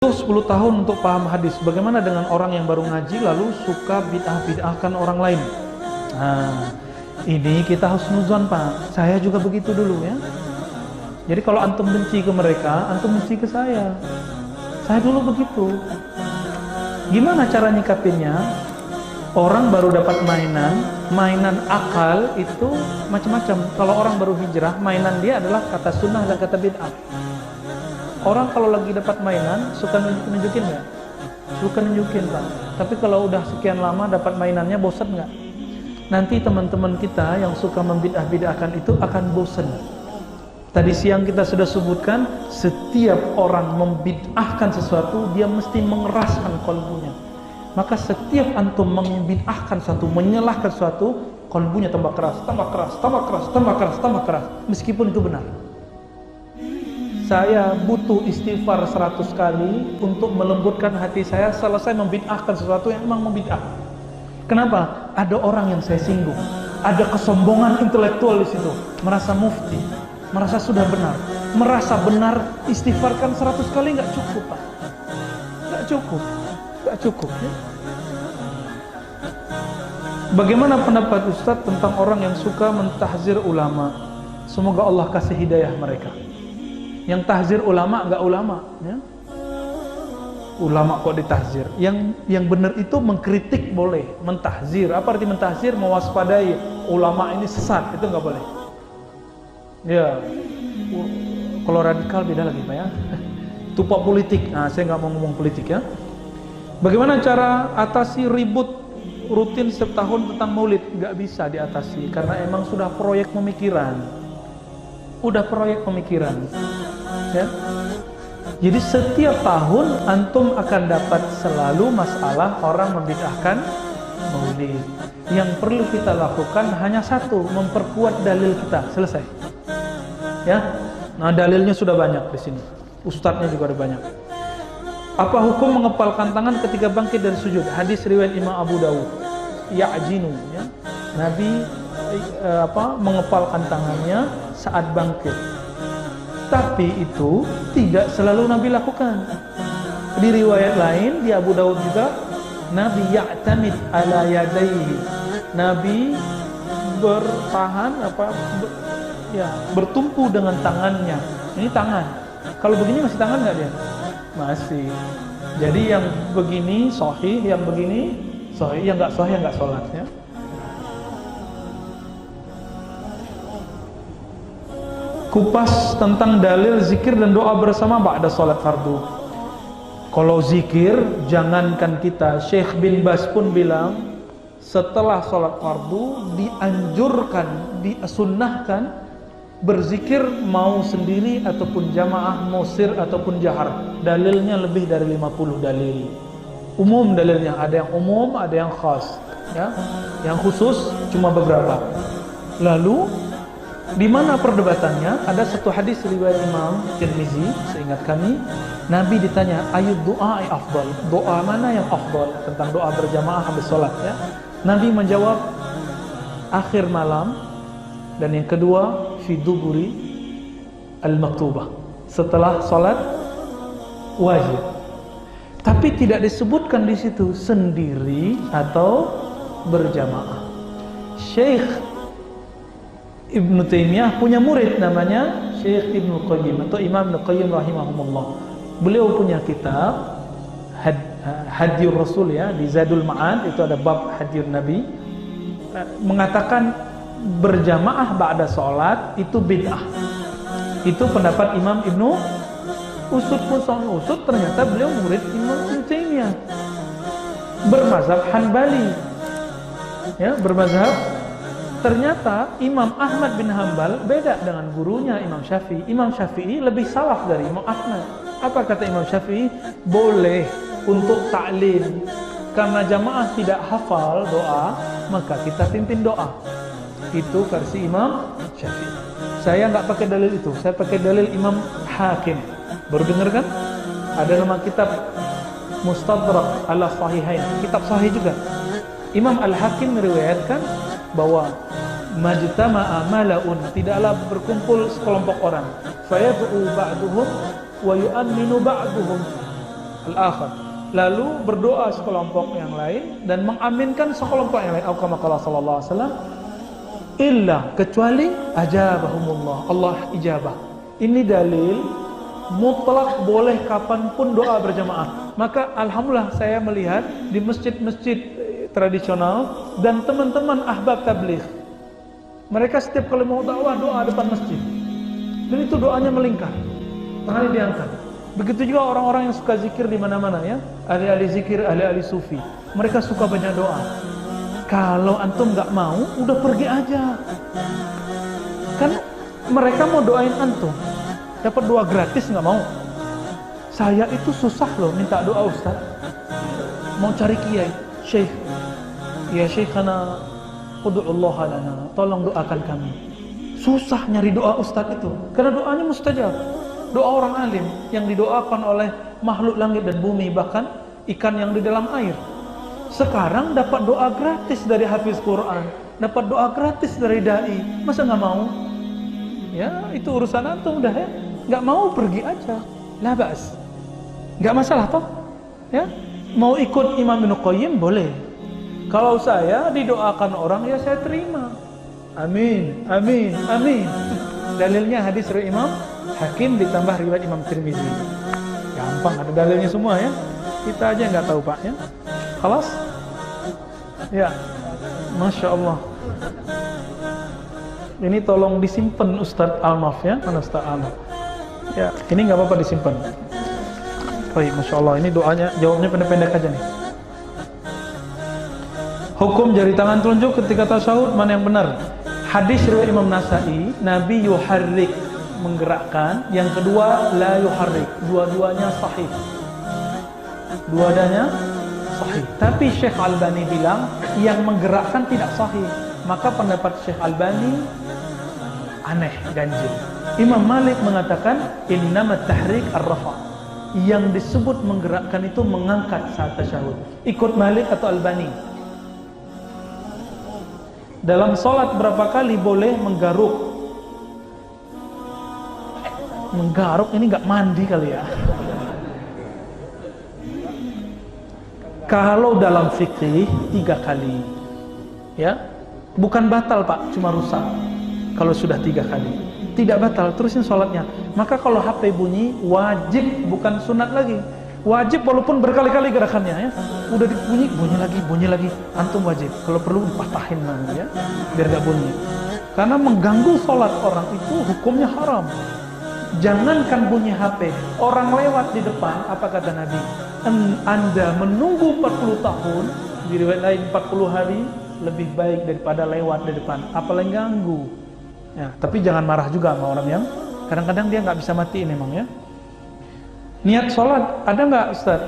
10 tahun untuk paham hadis. Bagaimana dengan orang yang baru ngaji lalu suka bid'ah-bid'ahkan orang lain? Nah, ini kita husnuzon, Pak. Saya juga begitu dulu ya. Jadi kalau antum benci ke mereka, antum benci ke saya. Saya dulu begitu. Gimana cara nyikapinnya? Orang baru dapat mainan akal itu macam-macam. Kalau orang baru hijrah, mainan dia adalah kata sunnah dan kata bid'ah. Orang kalau lagi dapat mainan, suka nunjukin nggak? Suka nunjukin, Pak. Tapi kalau udah sekian lama dapat mainannya, bosan nggak? Nanti teman-teman kita yang suka membid'ah-bid'ahkan itu akan bosan. Tadi siang kita sudah sebutkan, setiap orang membid'ahkan sesuatu, dia mesti mengeraskan kolbunya. Maka setiap antum membid'ahkan sesuatu, menyalahkan sesuatu, kolbunya tambah keras, tambah keras, tambah keras, tambah keras, tambah keras, meskipun itu benar. Saya butuh istighfar 100 kali untuk melembutkan hati saya selesai membid'ahkan sesuatu yang memang membid'ah. Kenapa? Ada orang yang saya singgung, ada kesombongan intelektual di situ, merasa mufti, merasa sudah benar, merasa benar. Istighfarkan 100 kali nggak cukup, Pak. Nggak cukup ya? Bagaimana pendapat Ustadz tentang orang yang suka mentahzir ulama? Semoga Allah kasih hidayah mereka. Yang tahzir ulama enggak ulama ya? Ulama kok ditahzir. Yang benar itu mengkritik boleh, mentahzir. Apa arti mentahzir? Mewaspadai ulama ini sesat, itu enggak boleh. Ya. Kalau radikal beda lagi, Pak ya. Tupak politik. Nah, saya enggak mau ngomong politik ya. Bagaimana cara atasi ribut rutin setiap tahun tentang Maulid? Enggak bisa diatasi karena emang sudah proyek pemikiran. Ya. Jadi setiap tahun antum akan dapat selalu masalah orang membid'ahkan Maulid. Yang perlu kita lakukan hanya satu, memperkuat dalil kita. Selesai. Ya. Nah, dalilnya sudah banyak di sini. Ustadznya juga ada banyak. Apa hukum mengepalkan tangan ketika bangkit dari sujud? Hadis riwayat Imam Abu Dawud. Ya'jinu ya. Nabi mengepalkan tangannya saat bangkit. Tapi itu tidak selalu Nabi lakukan. Di riwayat lain di Abu Dawud juga, Nabi ya'tamid ala yadayhi. Nabi bertumpu dengan tangannya. Ini tangan. Kalau begini masih tangan nggak dia? Masih. Jadi yang begini sahih, yang begini sahih, yang nggak sahih nggak sholat ya. Kupas tentang dalil zikir dan doa bersama ba'da salat fardu. Kalau zikir, jangankan kita, Syekh bin Bas pun bilang setelah salat fardu dianjurkan, disunnahkan berzikir mau sendiri ataupun jamaah, mau sir ataupun jahar. Dalilnya lebih dari 50 dalil. Umum dalilnya, ada yang umum, ada yang khas ya. Yang khusus cuma beberapa. Lalu di mana perdebatannya? Ada satu hadis riwayat Imam Tirmizi, seingat kami, Nabi ditanya, "Ayu doa afdal?" Doa mana yang afdal? Tentang doa berjamaah habis salat ya. Nabi menjawab, akhir malam, dan yang kedua fi duburi al-maktubah, setelah salat wajib. Tapi tidak disebutkan di situ sendiri atau berjamaah. Syekh Ibnu Taimiyah punya murid namanya Syekh Ibnu Qayyim atau Imam Ibnu Qayyim rahimahumullah. Beliau punya kitab Hadiyur Rasul ya, di Zadul Ma'ad itu ada bab Hadiyur Nabi, mengatakan berjamaah ba'da salat itu bid'ah. Itu pendapat Imam Ibnu Usud ternyata beliau murid Imam Ibnu Taimiyah. Bermazhab Hanbali. Ya, bermazhab. Ternyata Imam Ahmad bin Hanbal beda dengan gurunya Imam Syafi'i. Imam Syafi'i lebih salaf dari Imam Ahmad. Apa kata Imam Syafi'i? Boleh untuk ta'lim. Karena jamaah tidak hafal doa, maka kita pimpin doa. Itu versi Imam Syafi'i. Saya nggak pakai dalil itu. Saya pakai dalil Imam Hakim. Baru dengar kan? Ada nama kitab Mustadrak ala Sahihain. Kitab sahih juga. Imam Al-Hakim meriwayatkan bahwa majtama'a mala'un, tidaklah berkumpul sekelompok orang, fayad'u ba'duhum wa yu'minu ba'duhum, al-akhar. Lalu berdoa sekelompok yang lain dan mengaminkan sekelompok yang lain. Kama qala sallallahu alaihi wasallam, illa kecuali ajabahumullah, Allah ijabah. Ini dalil mutlak boleh kapanpun doa berjamaah. Maka alhamdulillah saya melihat di masjid-masjid tradisional dan teman-teman ahbab tabligh, mereka setiap kali mau dakwah doa depan masjid, dan itu doanya melingkar, tangannya diangkat. Begitu juga orang-orang yang suka zikir di mana-mana ya, ahli-ahli zikir, ahli-ahli sufi, mereka suka banyak doa. Kalau antum nggak mau, udah pergi aja. Kan mereka mau doain antum, dapat doa gratis nggak mau. Saya itu susah loh minta doa Ustaz. Mau cari kiai, syekh, ya syekhana, ud'ullah lana, tolong doakan kami. Susah nyari doa Ustaz itu, karena doanya mustajab. Doa orang alim yang didoakan oleh makhluk langit dan bumi, bahkan ikan yang di dalam air. Sekarang dapat doa gratis dari hafiz Quran, dapat doa gratis dari dai, masa nggak mau? Ya itu urusan antum udah ya, nggak mau pergi aja, la ba'as, nggak masalah toh. Ya mau ikut Imam Ibnu Qayyim boleh. Kalau saya didoakan orang ya saya terima. Amin, amin, amin. Dalilnya hadis riwayat Imam Hakim ditambah riwayat Imam Tirmizi. Gampang, ada dalilnya semua ya. Kita aja nggak tahu Pak ya. Khalas? Ya, Masya Allah. Ini tolong disimpan Ustadz Almaf ya. Mana Ustadz Almaf? Ya, ini nggak apa-apa disimpan. Baik, Masya Allah. Ini doanya, jawabnya pendek-pendek aja nih. Hukum jari tangan telunjuk ketika tasyahud mana yang benar? Hadis riwayat Imam Nasa'i, Nabi yuharrik, menggerakkan. Yang kedua la yuharrik, dua-duanya sahih. Dua-duanya sahih. Tapi Syekh Albani bilang yang menggerakkan tidak sahih. Maka pendapat Syekh Albani aneh, ganjil. Imam Malik mengatakan innamat tahrik ar-rafa. Yang disebut menggerakkan itu mengangkat saat tasyahud. Ikut Malik atau Albani? Dalam sholat berapa kali boleh menggaruk? Menggaruk ini nggak mandi kali ya. Kalau dalam fikih 3 kali, ya, bukan batal Pak, cuma rusak. Kalau sudah 3 kali, tidak batal, terusin sholatnya. Maka kalau HP bunyi wajib, bukan sunat lagi. Wajib walaupun berkali-kali gerakannya ya. Udah dibunyi, bunyi lagi. Antum wajib. Kalau perlu dipatahin ya, biar gak bunyi. Karena mengganggu sholat orang itu hukumnya haram. Jangankan bunyi HP, orang lewat di depan, apa kata Nabi? Anda menunggu 40 tahun, di riwayat lain 40 hari, lebih baik daripada lewat di depan. Apalagi ganggu. Ya, tapi jangan marah juga sama orang yang kadang-kadang dia nggak bisa matiin memang ya. Niat sholat ada nggak Ustaz?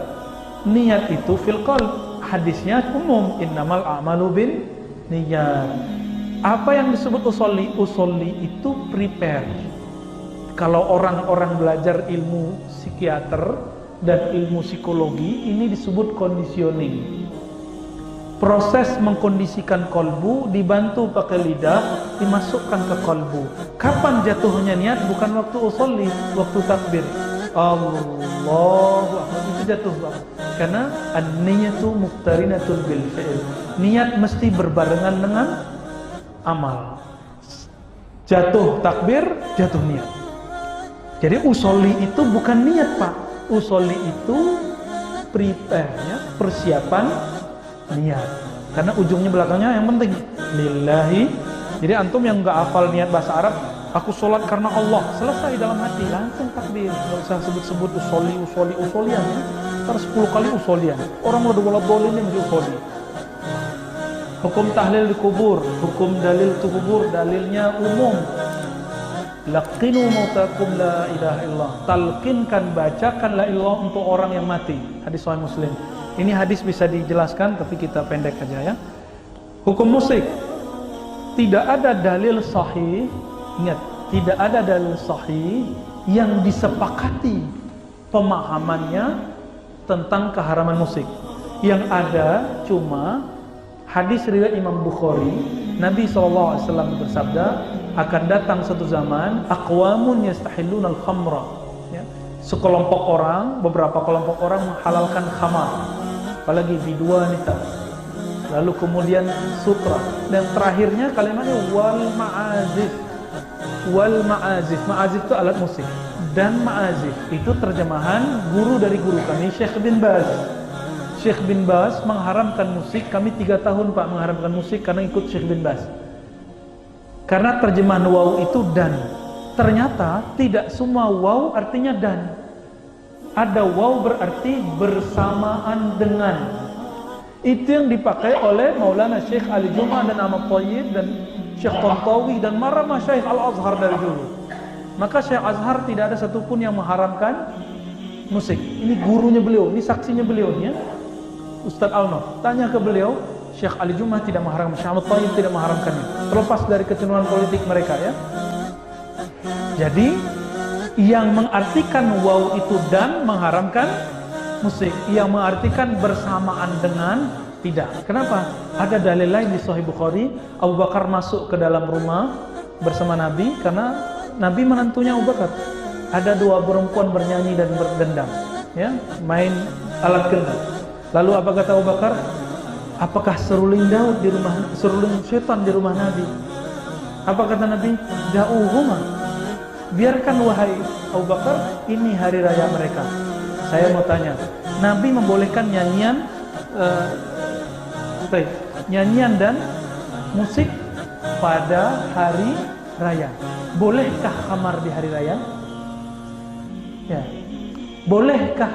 Niat itu fil qalb, hadisnya umum, innamal a'malu bin niyat. Apa yang disebut usolli itu prepare. Kalau orang-orang belajar ilmu psikiater dan ilmu psikologi, ini disebut conditioning. Proses mengkondisikan kolbu dibantu pakai lidah, dimasukkan ke kolbu. Kapan jatuhnya niat? Bukan waktu usolli, waktu takbir. Allahu Akbar, itu jatuh Bang. Karena an-niyatu muqtarinatul bil fi'il. Niat mesti berbarengan dengan amal. Jatuh takbir, jatuh niat. Jadi usolli itu bukan niat Pak. Usolli itu prepare ya, persiapan niat. Karena ujungnya belakangnya yang penting lillahi. Jadi antum yang nggak hafal niat bahasa Arab, aku sholat karena Allah, selesai dalam hati, langsung takbir. Nggak usah sebut-sebut usolian ya. Ntar 10 kali usolian. Orang udah boleh-boleh ini masih usoli. Hukum tahlil di kubur, hukum dalil di kubur, dalilnya umum. Laqinu mautakum la ilaha illallah. Talqinkan, bacakan la ilallah untuk orang yang mati. Hadis Sahih Muslim. Ini hadis bisa dijelaskan tapi kita pendek aja ya. Hukum musik. Tidak ada dalil sahih, ingat, tidak ada dalil sahih yang disepakati pemahamannya tentang keharaman musik. Yang ada cuma hadis riwayat Imam Bukhari, Nabi SAW bersabda, akan datang satu zaman aqwamun yastahilluna al-khamra ya. sekelompok orang, beberapa kelompok orang menghalalkan khamar, apalagi bidua nita, lalu kemudian sutra, dan terakhirnya kalimatnya wal ma'azif. Wal ma'azif, ma'azif itu alat musik, dan ma'azif itu terjemahan guru dari guru kami, Syekh bin Baz. Syekh bin Baz mengharamkan musik, kami 3 tahun Pak mengharamkan musik karena ikut Syekh bin Baz. Karena terjemahan waw itu dan. Ternyata tidak semua waw artinya dan. Ada waw berarti bersamaan dengan. Itu yang dipakai oleh Maulana Syekh Ali Juma dan Ahmad Thayyib dan Syekh Tantawi dan marah Syekh Al-Azhar dari dulu. Maka Syekh Azhar tidak ada satupun yang mengharamkan musik. Ini gurunya beliau, ini saksinya beliau ya. Ustadz Al-Noh, tanya ke beliau, Syekh Ali Juma tidak mengharamkan, Syekh Ahmad Thayyib tidak mengharamkannya. Terlepas dari kecenderungan politik mereka ya. Jadi yang mengartikan waw itu dan mengharamkan musik, yang mengartikan bersamaan dengan tidak. Kenapa? Ada dalil lain di Sahih Bukhari, Abu Bakar masuk ke dalam rumah bersama Nabi karena Nabi menantunya Abu Bakar. Ada 2 perempuan bernyanyi dan berdendang, ya, main alat gendang. Lalu apa kata Abu Bakar? Apakah seruling Daud di rumah, seruling setan di rumah Nabi? Apa kata Nabi? Da'uhuma. Biarkan wahai Abu Bakar, ini hari raya mereka. Saya mau tanya, Nabi membolehkan nyanyian nyanyian dan musik pada hari raya. Bolehkah khamar di hari raya? Ya. Bolehkah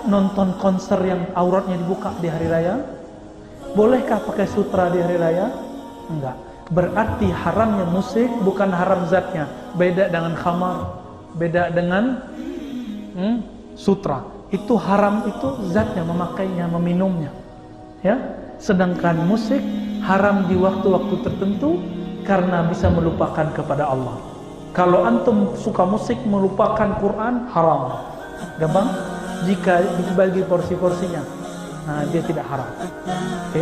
nonton konser yang auratnya dibuka di hari raya? Bolehkah pakai sutra di hari raya? Enggak. Berarti haramnya musik bukan haram zatnya, beda dengan khamar, beda dengan sutra. Itu haram itu zatnya, memakainya, meminumnya, ya. Sedangkan musik haram di waktu-waktu tertentu karena bisa melupakan kepada Allah. Kalau antum suka musik melupakan Quran, haram. Gampang? Jika dibagi porsi-porsinya, nah dia tidak haram. Oke?